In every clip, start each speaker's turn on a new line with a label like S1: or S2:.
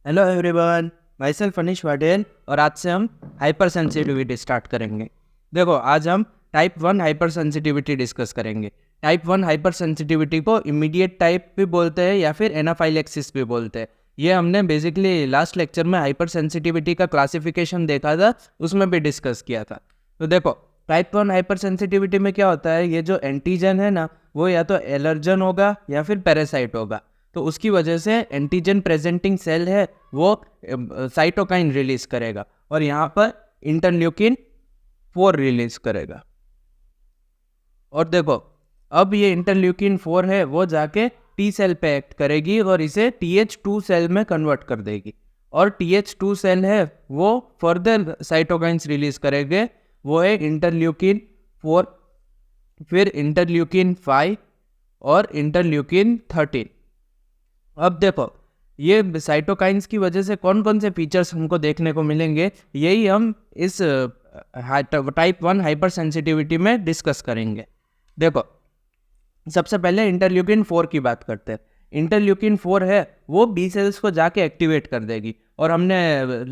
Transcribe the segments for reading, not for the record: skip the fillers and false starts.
S1: Hello everyone, my self अनिश पटेल और आज से हम हाइपर सेंसिटिविटी स्टार्ट करेंगे। देखो, आज हम टाइप 1 हाइपर सेंसिटिविटी डिस्कस करेंगे। टाइप 1 हाइपर सेंसिटिविटी को इमीडिएट टाइप भी बोलते हैं या फिर एनाफाइलेक्सिस भी बोलते हैं। ये हमने बेसिकली लास्ट लेक्चर में हाइपर सेंसिटिविटी का क्लासिफिकेशन देखा था, उसमें भी डिस्कस किया था। तो देखो, टाइप 1 हाइपर सेंसिटिविटी में क्या होता है, ये जो एंटीजन है ना, वो या तो एलर्जन होगा या फिर पैरासाइट होगा। तो उसकी वजह से एंटीजन प्रेजेंटिंग सेल है वो साइटोकाइन रिलीज करेगा और यहाँ पर इंटरल्यूकिन 4 रिलीज करेगा। और देखो, अब ये इंटरल्यूकिन 4 है वो जाके टी सेल पे एक्ट करेगी और इसे TH2 सेल में कन्वर्ट कर देगी। और TH2 सेल है वो फर्दर साइटोकाइंस रिलीज करेंगे, वो है इंटरल्यूकिन 4, फिर इंटरल्यूकिन 5 और इंटरल्यूकिन 13। अब देखो, ये साइटोकाइंस की वजह से कौन कौन से फीचर्स हमको देखने को मिलेंगे, यही हम इस टाइप 1 हाइपर सेंसिटिविटी में डिस्कस करेंगे। देखो, सबसे पहले इंटरल्यूकिन 4 की बात करते हैं। इंटरल्यूकिन 4 है वो बी सेल्स को जाके एक्टिवेट कर देगी। और हमने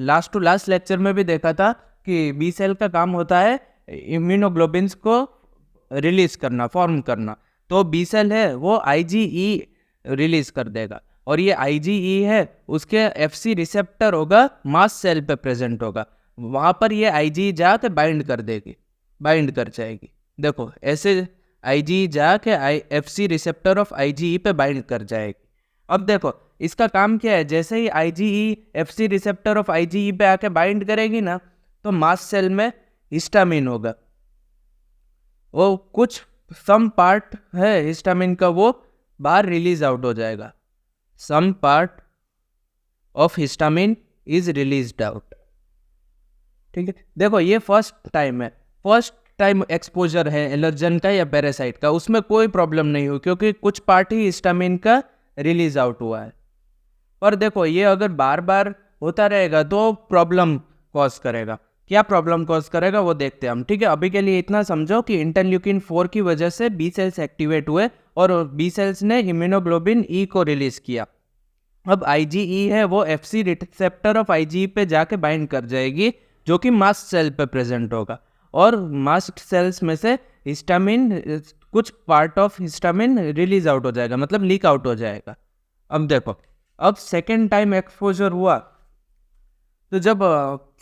S1: लास्ट टू लास्ट लेक्चर में भी देखा था कि बी सेल का काम होता है इम्यूनोग्लोबिन्स को रिलीज करना, फॉर्म करना। तो बी सेल है वो IgE रिलीज कर देगा और ये IgE है उसके FC रिसेप्टर होगा, मास्ट सेल पे प्रेजेंट होगा, वहाँ पर ये IgE जाके बाइंड कर देगी, बाइंड कर जाएगी। देखो, ऐसे IgE जाके FC रिसेप्टर ऑफ IgE पे बाइंड कर जाएगी। अब देखो, इसका काम क्या है, जैसे ही IgE FC receptor of IgE पे आके बाइंड करेगी ना, तो मास्ट सेल में हिस्टामिन होगा, वो कुछ सम पार्ट है हिस्टामिन का वो बाहर रिलीज आउट हो जाएगा। Some part of histamine is released out. ठीक है, देखो ये फर्स्ट टाइम है, फर्स्ट टाइम एक्सपोजर है एलर्जन का या पैरासाइट का, उसमें कोई प्रॉब्लम नहीं हुई क्योंकि कुछ पार्ट ही हिस्टामिन का रिलीज आउट हुआ है। पर देखो, ये अगर बार बार होता रहेगा तो प्रॉब्लम कॉज करेगा। क्या प्रॉब्लम कॉज करेगा वो देखते हैं हम। ठीक है, अभी के लिए इतना समझो कि इंटरल्यूकिन 4 की वजह से बी सेल्स एक्टिवेट हुए और बी सेल्स ने इम्यूनोग्लोबिन E को रिलीज किया। अब IgE है वो FC रिसेप्टर ऑफ IgE पे जाके बाइंड कर जाएगी, जो कि मास्ट सेल पे प्रेजेंट होगा। और मास्ट सेल्स में से हिस्टामिन, कुछ part of histamine release out हो जाएगा, मतलब लीक आउट हो जाएगा। अब देखो, अब सेकेंड टाइम एक्सपोजर हुआ, तो जब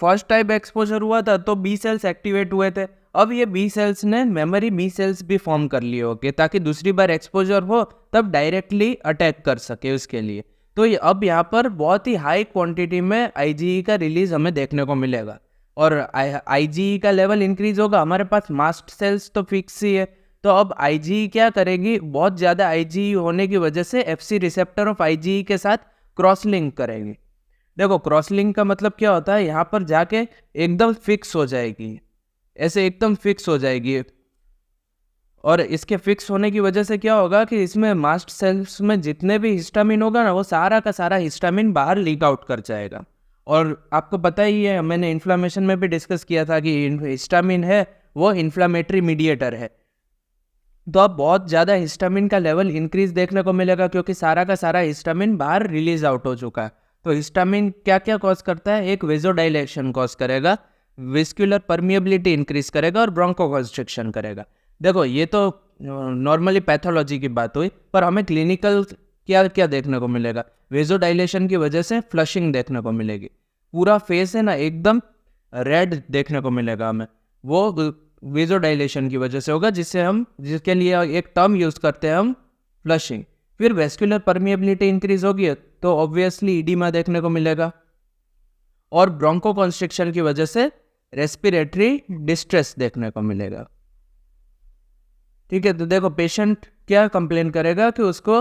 S1: फर्स्ट टाइम एक्सपोजर हुआ था तो बी सेल्स एक्टिवेट हुए थे। अब ये बी सेल्स ने मेमोरी बी सेल्स भी फॉर्म कर लिए होंगे ताकि दूसरी बार एक्सपोजर हो तब डायरेक्टली अटैक कर सके उसके लिए। तो ये अब यहाँ पर बहुत ही हाई क्वांटिटी में IgE का रिलीज हमें देखने को मिलेगा और IgE का लेवल इंक्रीज होगा। हमारे पास मास्ट सेल्स तो फिक्स ही है, तो अब IgE क्या करेगी, बहुत ज़्यादा IgE होने की वजह से FC रिसेप्टर ऑफ IgE के साथ क्रॉस लिंक करेगी। देखो, क्रॉस लिंक का मतलब क्या होता है, यहाँ पर जाके एकदम फिक्स हो जाएगी, ऐसे एकदम फिक्स हो जाएगी। और इसके फिक्स होने की वजह से क्या होगा कि इसमें मास्ट सेल्स में जितने भी हिस्टामिन होगा ना, वो सारा का सारा हिस्टामिन बाहर लीक आउट कर जाएगा। और आपको पता ही है, मैंने इन्फ्लामेशन में भी डिस्कस किया था कि हिस्टामिन है वो इन्फ्लामेटरी मीडिएटर है। तो अब बहुत ज़्यादा हिस्टामिन का लेवल इंक्रीज देखने को मिलेगा क्योंकि सारा का सारा हिस्टामिन बाहर रिलीज आउट हो चुका है। तो हिस्टामिन क्या क्या कॉज करता है, एक वेजोडाइलेशन कॉज करेगा, वेस्कुलर परमिएबिलिटी इंक्रीज करेगा और ब्रोंकोकंस्ट्रिक्शन करेगा। देखो, ये तो नॉर्मली पैथोलॉजी की बात हुई, पर हमें क्लिनिकल क्या क्या देखने को मिलेगा। वेजोडाइलेशन की वजह से फ्लशिंग देखने को मिलेगी, पूरा फेस है ना एकदम रेड देखने को मिलेगा हमें, वो वेजोडाइलेशन की वजह से होगा, जिसके लिए एक टर्म यूज करते हैं हम, फ्लशिंग। फिर वेस्कुलर परमिएबिलिटी इंक्रीज होगी तो ऑब्वियसली इडीमा देखने को मिलेगा और ब्रोंकोकंस्ट्रिक्शन की वजह से रेस्पिरेटरी डिस्ट्रेस देखने को मिलेगा। ठीक है, तो देखो पेशेंट क्या कंप्लेन करेगा कि उसको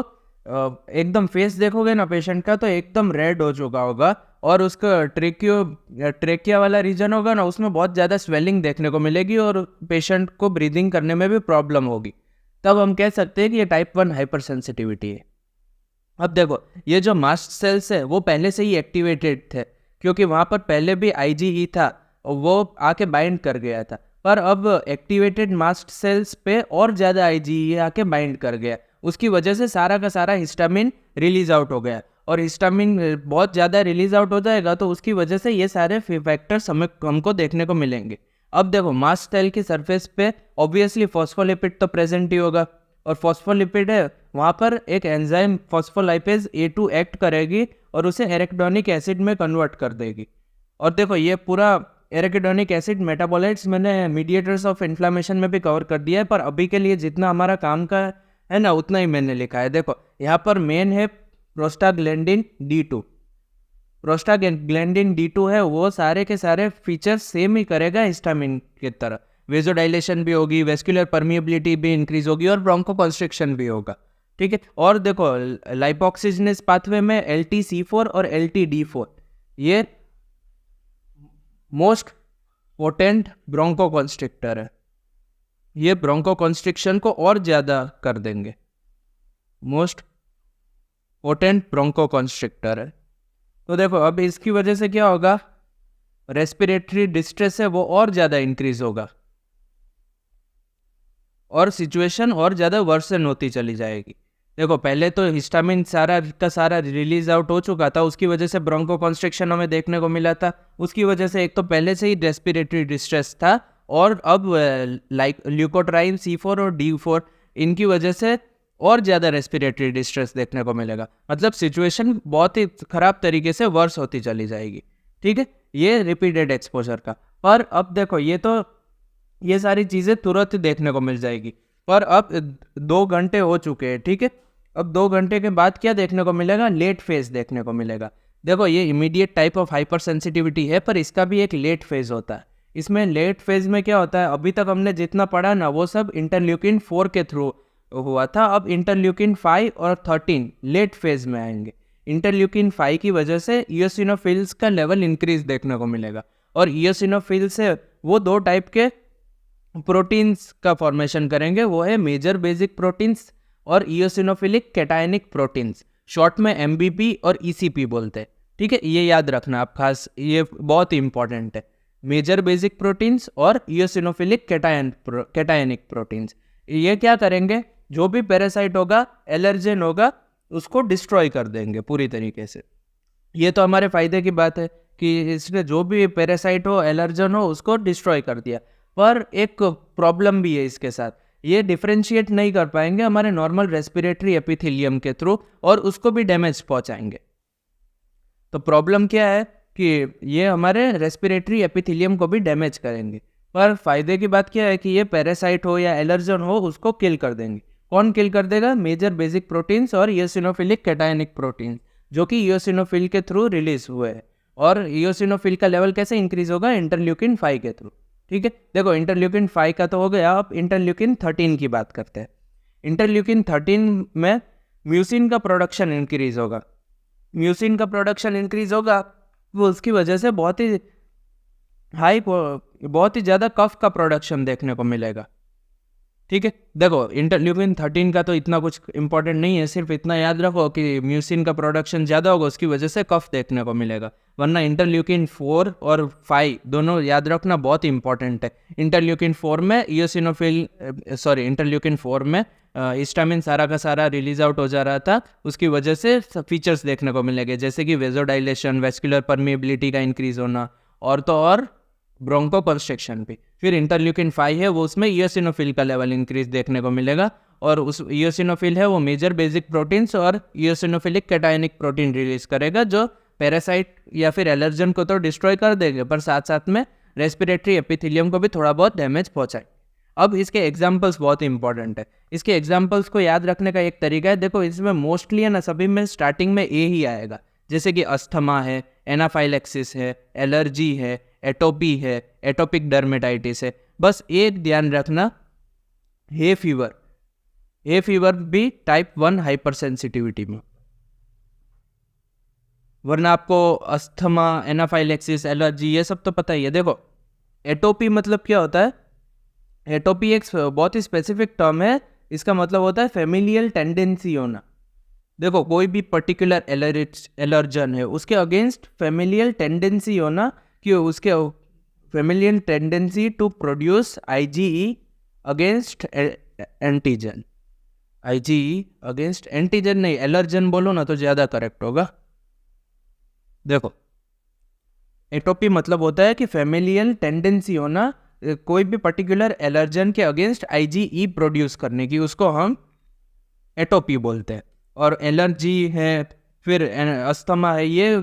S1: एकदम फेस देखोगे ना पेशेंट का तो एकदम रेड हो चुका होगा और उसका ट्रेकिया वाला रीजन होगा ना, उसमें बहुत ज़्यादा स्वेलिंग देखने को मिलेगी और पेशेंट को ब्रीदिंग करने में भी प्रॉब्लम होगी। तब हम कह सकते हैं कि ये टाइप 1 हाइपर सेंसिटिविटी है। अब देखो, ये जो मास्ट सेल्स है वो पहले से ही एक्टिवेटेड थे क्योंकि वहाँ पर पहले भी IgE था और वो आके बाइंड कर गया था, पर अब एक्टिवेटेड मास्ट सेल्स पे और ज़्यादा IgE आके बाइंड कर गया, उसकी वजह से सारा का सारा हिस्टामिन रिलीज आउट हो गया और हिस्टामिन बहुत ज़्यादा रिलीज आउट हो जाएगा तो उसकी वजह से ये सारे फैक्टर्स हमको देखने को मिलेंगे। अब देखो मास्ट सेल की सरफेस पे ऑब्वियसली फॉस्फोलिपिड तो प्रेजेंट ही होगा, और फॉस्फोलिपिड है वहाँ पर एक एंजाइम फॉस्फोलाइपेज A2 एक्ट करेगी और उसे एराकिडोनिक एसिड में कन्वर्ट कर देगी। और देखो ये पूरा एराकिडोनिक एसिड मेटाबोलाइट्स मैंने मीडिएटर्स ऑफ इन्फ्लामेशन में भी कवर कर दिया है, पर अभी के लिए जितना हमारा काम का है ना उतना ही मैंने लिखा है। देखो यहाँ पर मेन है प्रोस्टाग्लैंडिन D2। प्रोस्टाग्लैंडिन D2 है वो सारे के सारे फीचर्स सेम ही करेगा हिस्टामिन की तरह। वेजोडाइलेशन भी होगी, वेस्कुलर परमिएबिलिटी भी इंक्रीज होगी और ब्रोंकोकंस्ट्रिक्शन भी होगा, ठीक है। और देखो लाइपोक्सिजनेस पाथवे में LTC4 और LTD4 ये मोस्ट पोटेंट ब्रोंकोकंस्ट्रिक्टर है, ये ब्रोंकोकंस्ट्रिक्शन को और ज़्यादा कर देंगे, मोस्ट पोटेंट ब्रोंकोकंस्ट्रिक्टर है। तो देखो अब इसकी वजह से क्या होगा, रेस्पिरेटरी डिस्ट्रेस है वो और ज़्यादा इंक्रीज होगा और सिचुएशन और ज़्यादा वर्सन होती चली जाएगी। देखो पहले तो हिस्टामिन सारा का सारा रिलीज आउट हो चुका था, उसकी वजह से ब्रोंकोकंस्ट्रिक्शन हमें देखने को मिला था। उसकी वजह से एक तो पहले से ही रेस्पिरेटरी डिस्ट्रेस था और अब ल्यूकोट्राइन C4 और D4 इनकी वजह से और ज़्यादा रेस्पिरेटरी डिस्ट्रेस देखने को मिलेगा। मतलब सिचुएशन बहुत ही ख़राब तरीके से वर्स होती चली जाएगी, ठीक है। ये रिपीटेड एक्सपोजर का। पर अब देखो ये सारी चीज़ें तुरंत देखने को मिल जाएगी, पर अब 2 घंटे हो चुके हैं, ठीक है। अब 2 घंटे के बाद क्या देखने को मिलेगा, लेट फेज देखने को मिलेगा। देखो ये immediate type of hyper sensitivity है, पर इसका भी एक लेट फेज होता है। इसमें लेट फेज में क्या होता है, अभी तक हमने जितना पढ़ा ना वो सब इंटरल्यूकिन 4 के थ्रू हुआ था। अब इंटरल्यूकिन 5 और 13 लेट फेज में आएंगे। इंटरल्यूकिन 5 की वजह से इयोसिनोफिल्स का लेवल इंक्रीज देखने को मिलेगा, और इयोसिनोफिल से वो 2 टाइप के प्रोटीन्स का फॉर्मेशन करेंगे, वो है मेजर बेसिक प्रोटीन्स और इयोसिनोफिलिक कैटायनिक प्रोटीन्स, शॉर्ट में MBP और ECP बोलते हैं, ठीक है। ये याद रखना आप खास, ये बहुत ही इंपॉर्टेंट है, मेजर बेसिक प्रोटीन्स और इयोसिनोफिलिक कैटायनिक प्रोटीन्स। ये क्या करेंगे, जो भी पैरासाइट होगा, एलर्जेन होगा, उसको डिस्ट्रॉय कर देंगे पूरी तरीके से। ये तो हमारे फायदे की बात है कि इसने जो भी पैरासाइट हो, एलर्जन हो, उसको डिस्ट्रॉय कर दिया। पर एक प्रॉब्लम भी है इसके साथ, ये डिफरेंशिएट नहीं कर पाएंगे हमारे नॉर्मल रेस्पिरेटरी एपिथेलियम के थ्रू और उसको भी डैमेज पहुंचाएंगे। तो प्रॉब्लम क्या है कि ये हमारे रेस्पिरेटरी एपिथेलियम को भी डैमेज करेंगे। पर फायदे की बात क्या है कि ये पैरासाइट हो या एलर्जन हो उसको किल कर देंगे। कौन किल कर देगा, मेजर बेसिक प्रोटीन्स और इयोसिनोफिलिक कैटायनिक प्रोटीन्स, जो कि इयोसिनोफिल के थ्रू रिलीज हुए हैं। और इयोसिनोफिल का लेवल कैसे इंक्रीज होगा, इंटरल्यूकिन 5 के थ्रू, ठीक है। देखो इंटरल्यूकिन 5 का तो हो गया, अब इंटरल्यूकिन 13 की बात करते हैं। इंटरल्यूकिन 13 में म्यूसिन का प्रोडक्शन इंक्रीज होगा। म्यूसिन का प्रोडक्शन इंक्रीज होगा वो उसकी वजह से बहुत ही ज़्यादा कफ का प्रोडक्शन देखने को मिलेगा, ठीक है। देखो इंटरल्यूकिन 13 का तो इतना कुछ इंपॉर्टेंट नहीं है, सिर्फ इतना याद रखो कि म्यूसिन का प्रोडक्शन ज़्यादा होगा, उसकी वजह से कफ देखने को मिलेगा। वरना इंटरल्यूकिन 4 और 5 दोनों याद रखना बहुत इंपॉर्टेंट है। इंटरल्यूकिन 4 में इंटरल्यूकिन 4 में हिस्टामिन सारा का सारा रिलीज आउट हो जा रहा था, उसकी वजह से फीचर्स देखने को मिलेंगे, जैसे कि वेजोडाइलेशन, वेस्कुलर परमिएबिलिटी का इंक्रीज होना, और तो और ब्रोंकोकंस्ट्रिक्शन भी। फिर इंटरल्यूकिन 5 है वो, उसमें इयोसिनोफिल का लेवल इंक्रीज देखने को मिलेगा, और उस इयोसिनोफिल है वो मेजर बेसिक प्रोटीन्स और इयोसिनोफिलिक कैटायनिक प्रोटीन रिलीज करेगा, जो पैरासाइट या फिर एलर्जन को तो डिस्ट्रॉय कर देंगे, पर साथ साथ में रेस्पिरेटरी एपिथेलियम को भी थोड़ा बहुत डैमेज पहुंचाए। अब इसके एग्जाम्पल्स बहुत इंपॉर्टेंट है। इसके एग्जाम्पल्स को याद रखने का एक तरीका है, देखो इसमें मोस्टली है ना सभी में स्टार्टिंग में ए ही आएगा, जैसे कि अस्थमा है, एनाफाइलेक्सिस है, एलर्जी है, एटोपी है, एटोपिक डर्मेटाइटिस है। बस एक ध्यान रखना, हे फीवर भी टाइप 1 हाइपर सेंसिटिविटी में, वरना आपको अस्थमा, एनाफाइलेक्सिस, एलर्जी ये सब तो पता ही है। देखो एटोपी मतलब क्या होता है, एटोपी एक बहुत ही स्पेसिफिक टर्म है, इसका मतलब होता है फेमिलियल टेंडेंसी होना। देखो कोई भी पर्टिकुलर एलर्जन है उसके अगेंस्ट फेमिलियल टेंडेंसी होना, कि उसके familial tendency to produce IgE against antigen. IgE against antigen नहीं, एलर्जन बोलो ना तो ज़्यादा करेक्ट होगा। देखो, एटोपी मतलब होता है कि फैमिलियल टेंडेंसी होना कोई भी पर्टिकुलर एलर्जन के अगेंस्ट IgE प्रोड्यूस करने की, उसको हम एटोपी बोलते हैं। और एलर्जी है, फिर अस्थमा है, ये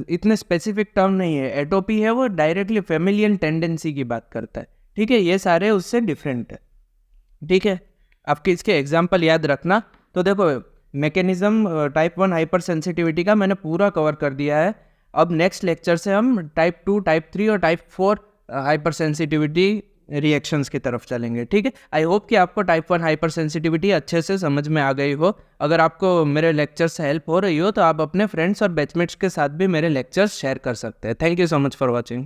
S1: इतने स्पेसिफिक टर्म नहीं है। एटोपी है वो डायरेक्टली फैमिलियल टेंडेंसी की बात करता है, ठीक है। ये सारे उससे डिफरेंट है, ठीक है। आपके इसके एग्जाम्पल याद रखना। तो देखो, मैकेनिज्म टाइप 1 हाइपर सेंसिटिविटी का मैंने पूरा कवर कर दिया है। अब नेक्स्ट लेक्चर से हम टाइप 2, टाइप 3 और टाइप 4 हाइपर सेंसिटिविटी रिएक्शंस की तरफ चलेंगे, ठीक है। आई होप कि आपको टाइप 1 हाइपर सेंसिटिविटी अच्छे से समझ में आ गई हो। अगर आपको मेरे लेक्चर से हेल्प हो रही हो तो आप अपने फ्रेंड्स और बैचमेट्स के साथ भी मेरे लेक्चर्स शेयर कर सकते हैं। Thank you so much for watching.